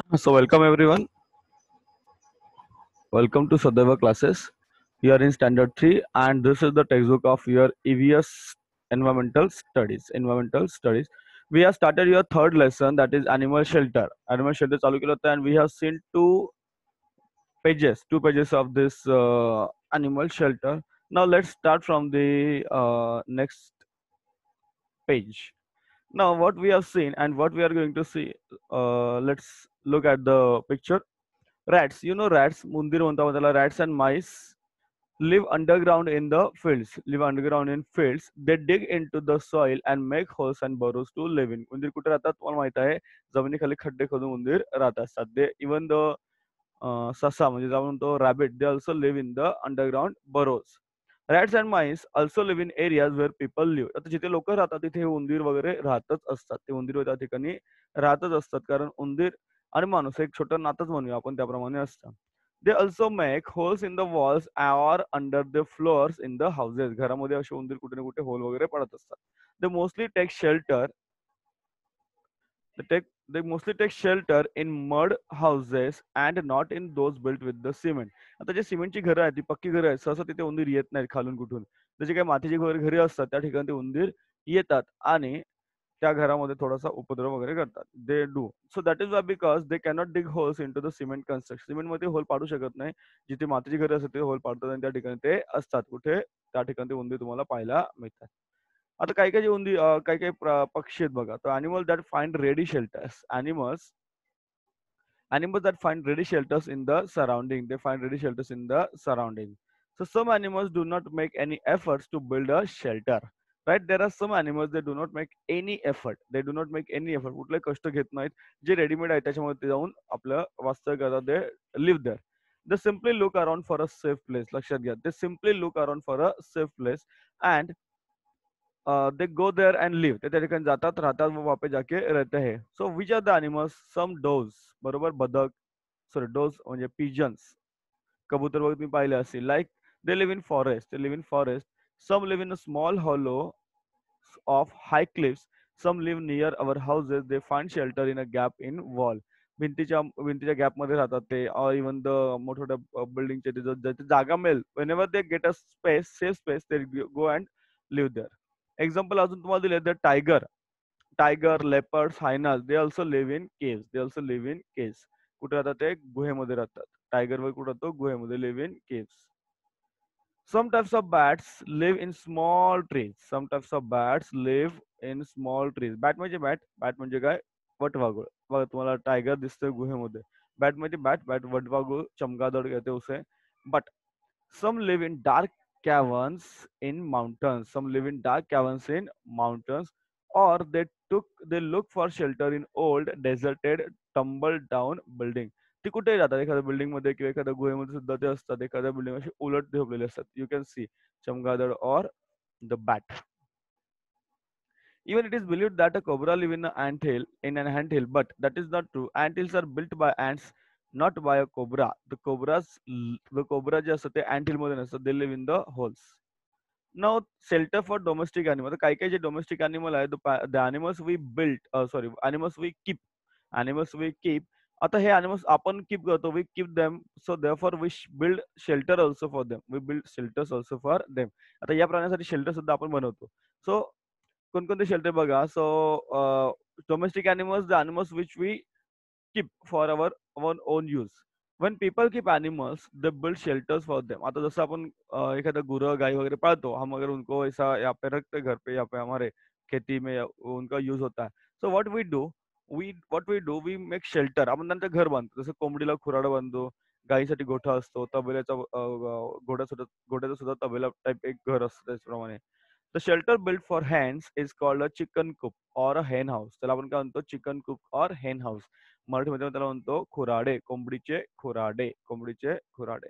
So welcome everyone. Welcome to Sadeva classes. You are in standard 3 and this is the textbook of your EVS environmental studies. Environmental studies. We have started your third lesson, that is animal shelter. Animal shelter चालू केला होता and we have seen two pages of this animal shelter. Now let's start from the next page. Now what we have seen and what we are going to see, let's look at the picture. Rats, you know rats, mundir म्हणतो आपण त्याला, rats and mice live underground in the fields. Live underground in fields. They dig into the soil and make holes and burrows to live in. उंदीर कुठे राहतात तुम्हाला माहित आहे? जमिनीखाली खड्डे खोदून उंदीर राहत असतात. They even the ससा म्हणजे आपण म्हणतो rabbit, they also live in the underground burrows. Rats and mice also live in areas where people live. आता जिथे लोक राहतात तिथे हे उंदीर वगैरे राहतच असतात. ते उंदीर त्या ठिकाणी राहतच असतात कारण उंदीर आणि माणूस एक छोटं नातच म्हणूया आपण त्याप्रमाणे असतं. They also make holes in the walls or under the floors in the houses. घरामध्ये असे उंदीर कुठे ना कुठे होल वगैरे पडत असतात. They mostly take shelter. They mostly take shelter in mud houses and not in those built with the cement. आता जे सिमेंटची घरं आहेत ती पक्की घरं आहेत सहसा तिथे उंदीर येत नाहीत खालून कुठून. जसे काही मातीची घरी असतात त्या ठिकाणी ते उंदीर येतात आणि त्या घरामध्ये थोडासा उपद्रव वगैरे करतात. They do so that is why because they cannot dig holes into the cement construction. सिमेंटमध्ये होल पाडू शकत नाही. जिथे मातीची घरे असतात ते होल पाडतात आणि त्या ठिकाणी ते असतात. कुठे? त्या ठिकाणी ते उंदीर तुम्हाला पाहायला मिळतात. आता काही काही जे उंदीर काही काही पक्षी आहेत बघा. तर animal that find ready shelters. Animals that find ready shelters in the surrounding. They find ready shelters in the surrounding. So some animals do not make any efforts to build a shelter. Right? There are some animals they do not make any effort. They do not make any effort. कुठले कष्ट घेत नाहीत. जे readymade आहे त्याच्यामध्ये ते जाऊन आपलं वास्तव्य करतात. They live there. They simply look around for a safe place. लक्षात घ्या. They simply look around for a safe place and they go there and live. ते त्या ठिकाणी जातात, राहतात व वहाँ पे जाके रहते हैं. So which are the animals? Some doves, बरोबर बदक, सॉरी डोव्स म्हणजे pigeons. कबूतर वगैरे तुम्ही पाहिले असतील. Like they live in forest. They live in forest. Some live in a small hollow of high cliffs. Some live near our houses. They find shelter in a gap in wall. भिंतीच्या gap मध्ये राहतात ते, or even the मोठमोठ्या बिल्डिंगचे जिथे जागा मिळेल, whenever they get a space, safe space, they go and live there. Example अजून तुम्हाला दिले तर tiger, leopards, hyenas, they also live in caves. They also live in caves. कुठे राहतात ते? गुहेमध्ये राहतात. टायगर वगैरे कुठे राहतो? गुहेमध्ये. Live in caves. Some types of bats live in small trees. Some types of bats live in small trees. Bat म्हणजे काय? वटवाघूळ. बघा तुम्हाला टायगर दिसतोय गुहेमध्ये. बॅट म्हणजे बॅट वटवाघूळ चमगादड़ कहते हैं उसे. But some live in dark caverns in mountains. Some live in dark caverns in mountains, or they look for shelter in old, deserted, tumbled down building. ती कुठेही राहतात. एखाद्या बिल्डिंग मध्ये किंवा एखाद्या गुहेमध्ये सुद्धा ते असतात. एखाद्या बिल्डिंग अशी उलट झोपलेले असतात. यू कॅन सी चमगादड़ or the bat. Even it is believed that a cobra live in an ant hill, but that is not true. Ant hills are built by ants, not by a cobra. The cobra जे असतात ते ant hill मध्ये नसतात. They live in the holes. Now, shelter for domestic animals. काही काही जे domestic animal आहे, the animals we built, animals we keep. Animals we keep. आता हे animals आपण keep करतो, we keep them, so therefore we build shelter also for them. We build shelters also for them. आता या प्राण्यासाठी shelter सुद्धा आपण बनवतो. So कोणकोणते shelter बघा. So domestic animals, the animals which we keep for our own use. when people keep animals they build shelters for them. आता जसं आपण एखादा गुरं गाय वगैरे पाळतो, हम अगर उनको ऐसा यहाँ पे रखते घर पे, यहाँ पे हमारे खेती में उनका यूज होता है. So what we make shelter. आपण त्यांचं घर बांधतो. जसं कोंबडीला खुराड बांधतो, गायीसाठी गोठा असतो, तबेल्याचा घोड्याचा सुद्धा तबेला टाईप एक घर असतं त्याचप्रमाणे. The shelter built for hens is called a chicken coop or a hen house. त्याला आपण काय म्हणतो? चिकन कूप और hen house. मराठीमध्ये त्याला म्हणतो खुराडे. कोंबडीचे खुराडे.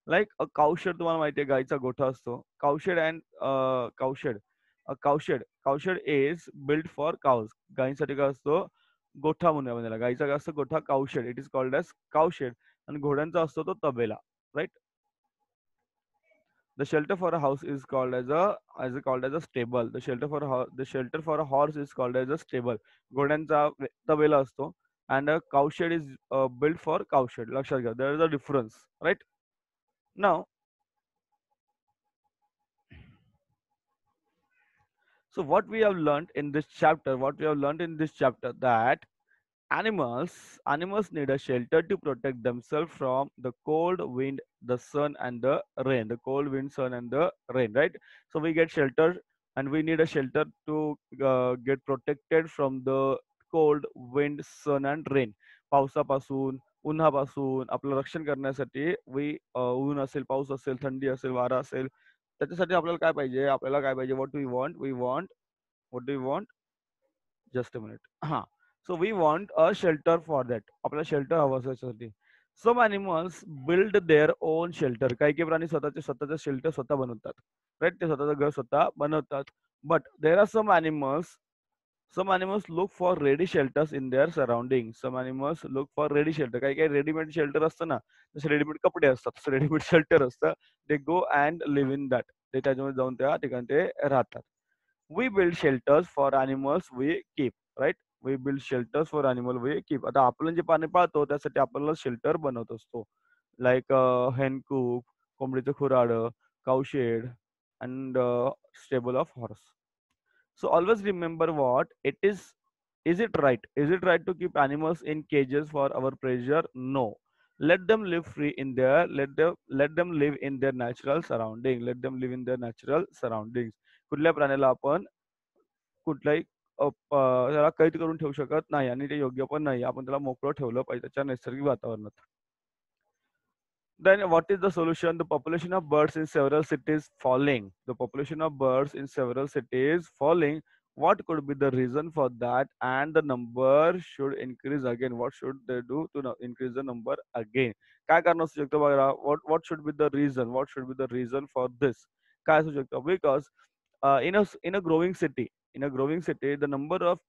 लाईक अ काउशेड तुम्हाला माहिती आहे गाईचा गोठा असतो. Cowshed and cowshed. Cowshed is build for cows. गायींसाठी काय असतो? गोठा म्हणूया आपण त्याला. गाईचा काय असतो? गोठा. Cowshed. It is called as cowshed. आणि घोड्यांचा असतो तो तबेला. Right. The shelter for a house is called as a stable. The shelter for a horse is called as a stable. घोड्यांचा तबेला असतो. and a cowshed is built for cowshed. लक्षात घ्या. There is a difference, right? Now, so what we have learned in this chapter, that animals need a shelter to protect themselves from the cold wind, the sun, and the rain. The cold wind, sun, and the rain, right? So we get shelter, and we need a shelter to get protected from the cold wind, sun, and rain. पावसापासून, उन्हापासून आपलं रक्षण करण्यासाठी ऊन असेल, पाऊस असेल, थंडी असेल, वारा असेल, त्याच्यासाठी आपल्याला काय पाहिजे? आपल्याला काय पाहिजे? What do we want? What do we want? Just a minute. हां. So we want a shelter for that. आपल्याला शेल्टर हवं असं याच्यासाठी. Some animals build their own shelter. काही-काही प्राणी स्वतःचं शेल्टर स्वतः बनवतात. राइट? ते स्वतःचं घर स्वतः बनवतात. But there are some animals look for ready shelters in their surrounding. Some animals look for ready shelter. काही-काही रेडीमेड शेल्टर असतं ना, जसे रेडीमेड कपडे असतात, तसं रेडीमेड शेल्टर असतं. They go and live in that. ते त्याच्यामध्ये जाऊन त्या ठिकाणी ते राहतात. We build shelters for animals we keep, right? We build shelters for animal we keep. आता आपण जे प्राणी पाळतो त्यासाठी आपल्याला शेल्टर बनवत असतो. लाइक हेन कूप, कोंबडीचं खुराडं, cow shed and stable of horse. So always remember what it is. Is it right? Is it right to keep animals in cages for our pleasure? No. Let them live free in their let them live in their natural surrounding. Let them live in their natural surroundings. कुठल्या प्राण्याला आपण कुठल्याही त्याला कैद करून ठेवू शकत नाही आणि ते योग्य पण नाही. आपण त्याला मोकळं ठेवलं पाहिजे त्याच्या नैसर्गिक वातावरणात. Then what is the solution? The population of birds in several cities falling. The population of birds in several cities falling. What could be the reason for that? And the number should increase again. What should they do to increase the number again? काय कारण असू शकतं बघा? What should be the reason? What should be the reason for this? काय असू शकतं? Because in a growing city, the number of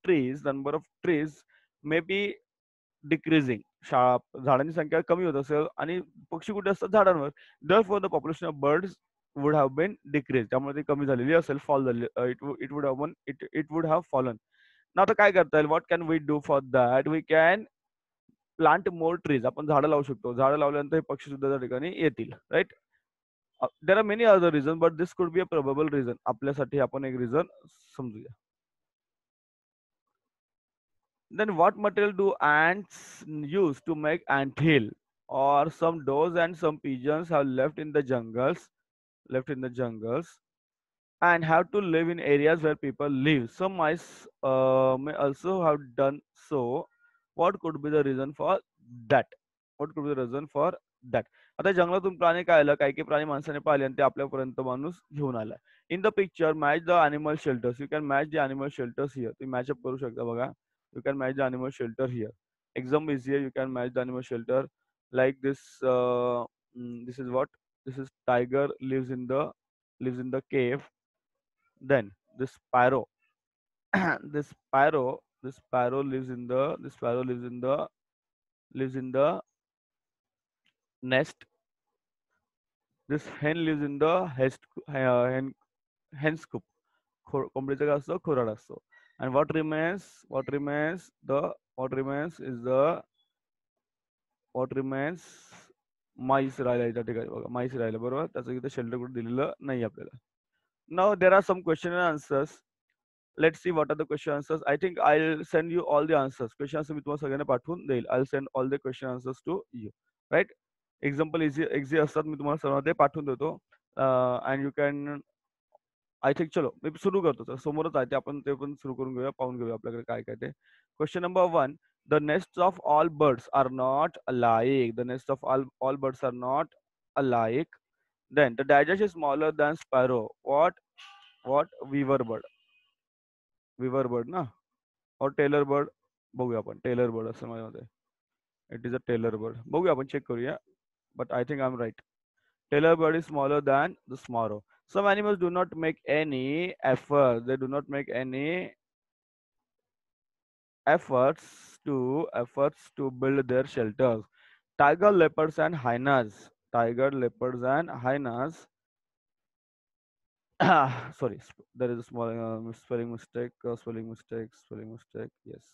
trees may be decreasing. झाडांची संख्या कमी होत असेल आणि पक्षी कुठे असतात? झाडांवर. Therefore the population of birds would have been decrease. त्यामुळे ती कमी झालेली असेल, फॉल झाली. It would have fallen. ना आता काय करता येईल? What can we do for that? We can plant more trees. आपण झाडं लावू शकतो. झाडं लावल्यानंतर हे पक्षी सुद्धा त्या ठिकाणी येतील. Right? There are many other reason, but this could be a probable reason. आपल्यासाठी आपण एक रिझन समजूया. Then what material do ants use to make ant hill? Or some does and some pigeons have left in the jungles and have to live in areas where people live. Some mice may also have done so. What could be the reason for that? What could be the reason for that? आता जंगलातून प्राणी काय आलं, काही काही प्राणी माणसाने पाहिले आणि ते आपल्यापर्यंत माणूस घेऊन आला. In the picture match the animal shelters. You can match the animal shelters here. तुम्ही मॅचअप करू शकता बघा. You can match the animal shelter here. Example is here. You can match the animal shelter like this. This is what? This is tiger lives in the cave. Then this sparrow, this sparrow lives in the nest. This hen lives in the hen scoop. कोंबडीचं काय असतं? खुराड असतो. And what remains MICE राहिला त्या ठिकाणी बघा. MICE राहिलं बरोबर. त्याचं इथे शेल्टर कुठे दिलेलं नाही आपल्याला. Now there are some question and answers. Let's see what are the question answers. I think I'll send you all the answers. Question answer मी तुम्हाला सगळ्यांना पाठवून देईल. I'll send all the question answers to you. Right? Example easy असतात. मी तुम्हाला सर्व ते पाठवून देतो. And you can I think चलो मी सुरू करतो. तर समोरच आहे ते आपण ते पण सुरू करून घेऊया. पाहून घेऊया आपल्याकडे काय काय ते. Question number 1. The nests of all birds are not alike. The nests of all birds are not alike. Then the digest is smaller than sparrow. What weaver bird? Weaver bird ना? और टेलर बर्ड बघूया आपण. Tailor bird असं माझ्या मते. It is a tailor bird. बघूया आपण check करूया. But I think I am right. Tailor bird is smaller than the sparrow. Some animals do not make any effort. They do not make any efforts to build their shelters. Tiger, leopards, and hyenas. Tiger, leopards, and hyenas. Sorry, there is a small spelling mistake. Spelling mistake. Yes.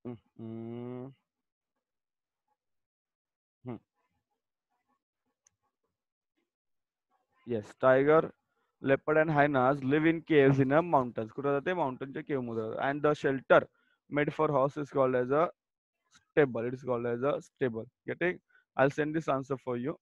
Mm, mm, mm. Yes, tiger, leopard, and hyenas live in caves in a mountains. कुठं राहते? Mountainच्या cave मध्ये राहतात. And the shelter made for horse is called as a stable. It is called as a stable. Getting? I'll send this answer for you.